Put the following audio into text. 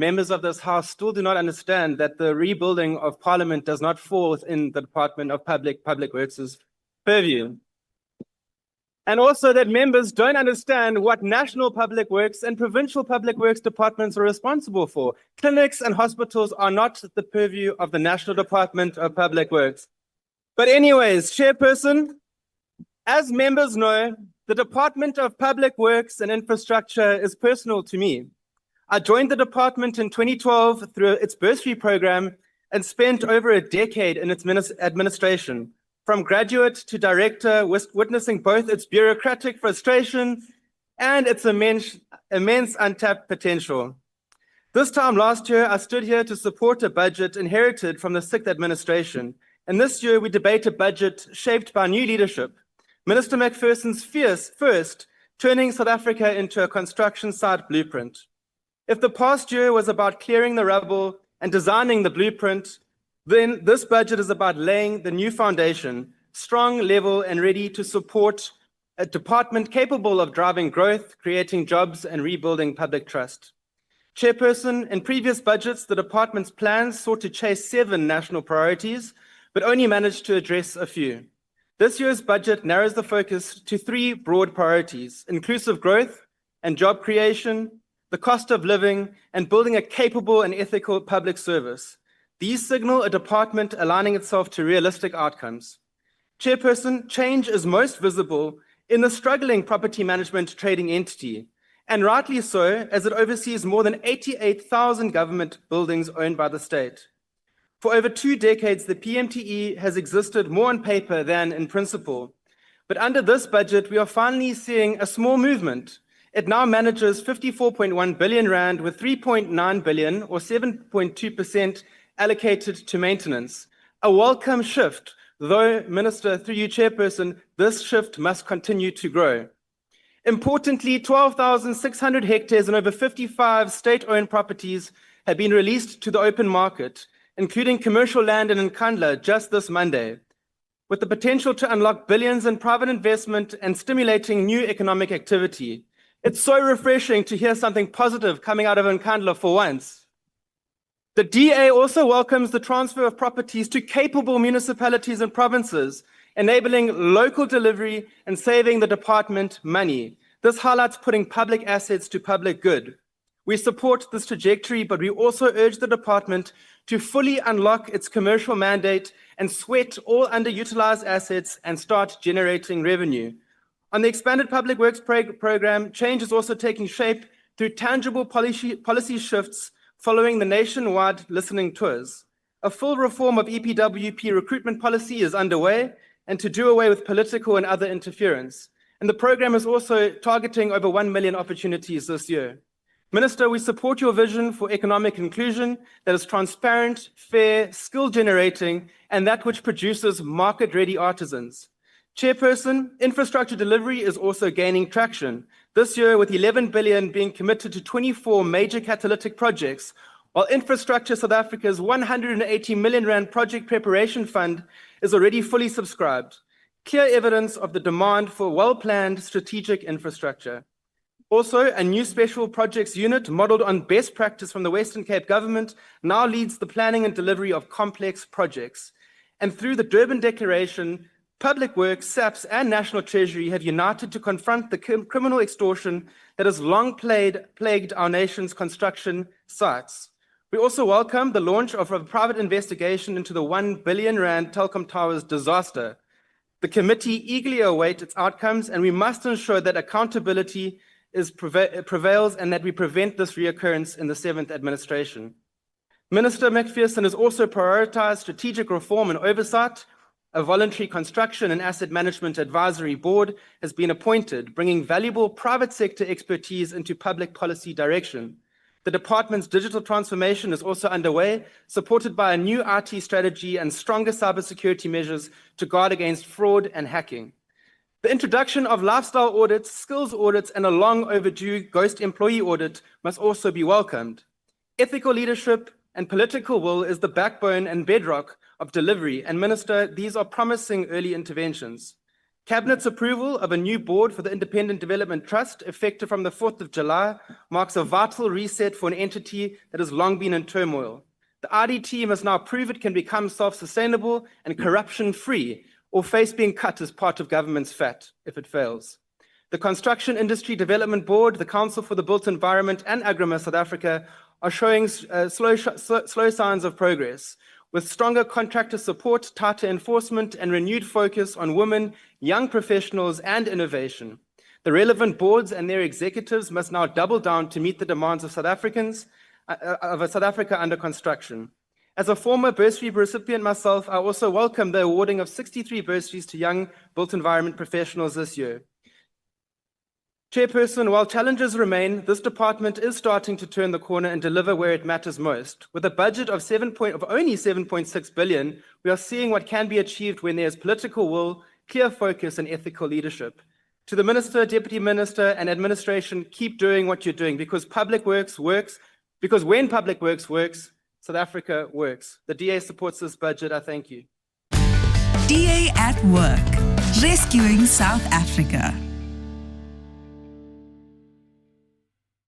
members of this House still do not understand that the rebuilding of Parliament does not fall within the Department of Public Works' purview. And also that members don't understand what national public works and provincial public works departments are responsible for. Clinics and hospitals are not the purview of the National Department of Public Works. But anyways, Chairperson, as members know, the Department of Public Works and Infrastructure is personal to me. I joined the department in 2012 through its bursary program and spent over a decade in its administration. From graduate to director, witnessing both its bureaucratic frustration and its immense untapped potential. This time last year, I stood here to support a budget inherited from the 6th administration. And this year, we debate a budget shaped by new leadership. Minister Macpherson's first turning South Africa into a construction site blueprint. If the past year was about clearing the rubble and designing the blueprint, then this budget is about laying the new foundation, strong, level, and ready to support a department capable of driving growth, creating jobs, and rebuilding public trust. Chairperson, in previous budgets, the department's plans sought to chase 7 national priorities, but only managed to address a few. This year's budget narrows the focus to 3 broad priorities: inclusive growth and job creation, the cost of living, and building a capable and ethical public service. These signal a department aligning itself to realistic outcomes. Chairperson, change is most visible in the struggling property management trading entity, and rightly so, as it oversees more than 88,000 government buildings owned by the state. For over 2 decades, the PMTE has existed more on paper than in principle. But under this budget, we are finally seeing a small movement. It now manages 54.1 billion rand with 3.9 billion or 7.2% allocated to maintenance. A welcome shift, though, Minister, through you, Chairperson, this shift must continue to grow. Importantly, 12,600 hectares and over 55 state-owned properties have been released to the open market, including commercial land in Nkandla just this Monday, with the potential to unlock billions in private investment and stimulating new economic activity. It's so refreshing to hear something positive coming out of Nkandla for once. The DA also welcomes the transfer of properties to capable municipalities and provinces, enabling local delivery and saving the department money. This highlights putting public assets to public good. We support this trajectory, but we also urge the department to fully unlock its commercial mandate and sweat all underutilized assets and start generating revenue. On the expanded public works program, change is also taking shape through tangible policy shifts following the nationwide listening tours. A full reform of EPWP recruitment policy is underway, and to do away with political and other interference. And the program is also targeting over 1 million opportunities this year. Minister, we support your vision for economic inclusion that is transparent, fair, skill-generating, and that which produces market-ready artisans. Chairperson, infrastructure delivery is also gaining traction. This year, with 11 billion being committed to 24 major catalytic projects, while Infrastructure South Africa's 180 million rand project preparation fund is already fully subscribed. Clear evidence of the demand for well-planned strategic infrastructure. Also, a new special projects unit modeled on best practice from the Western Cape government now leads the planning and delivery of complex projects. And through the Durban Declaration, Public Works, SAPS, and National Treasury have united to confront the criminal extortion that has long plagued our nation's construction sites. We also welcome the launch of a private investigation into the 1 billion rand Telkom Towers disaster. The committee eagerly awaits its outcomes, and we must ensure that accountability prevails and that we prevent this reoccurrence in the 7th administration. Minister Macpherson has also prioritized strategic reform and oversight. A voluntary construction and asset management advisory board has been appointed, bringing valuable private sector expertise into public policy direction. The department's digital transformation is also underway, supported by a new IT strategy and stronger cybersecurity measures to guard against fraud and hacking. The introduction of lifestyle audits, skills audits, and a long overdue ghost employee audit must also be welcomed. Ethical leadership and political will is the backbone and bedrock of delivery, and Minister, these are promising early interventions. Cabinet's approval of a new board for the Independent Development Trust, effective from the 4th of July, marks a vital reset for an entity that has long been in turmoil. The IDT must now prove it can become self-sustainable and corruption-free, or face being cut as part of government's fat if it fails. The Construction Industry Development Board, the Council for the Built Environment, and Agrima South Africa are showing slow signs of progress, with stronger contractor support, tighter enforcement, and renewed focus on women, young professionals, and innovation. The relevant boards and their executives must now double down to meet the demands of South Africa under construction. As a former bursary recipient myself, I also welcome the awarding of 63 bursaries to young built environment professionals this year. Chairperson, while challenges remain, this department is starting to turn the corner and deliver where it matters most. With a budget of only 7.6 billion, we are seeing what can be achieved when there's political will, clear focus, and ethical leadership. To the Minister, Deputy Minister, and administration, keep doing what you're doing, because public works works, because when public works works, South Africa works. The DA supports this budget. I thank you. DA at Work, rescuing South Africa.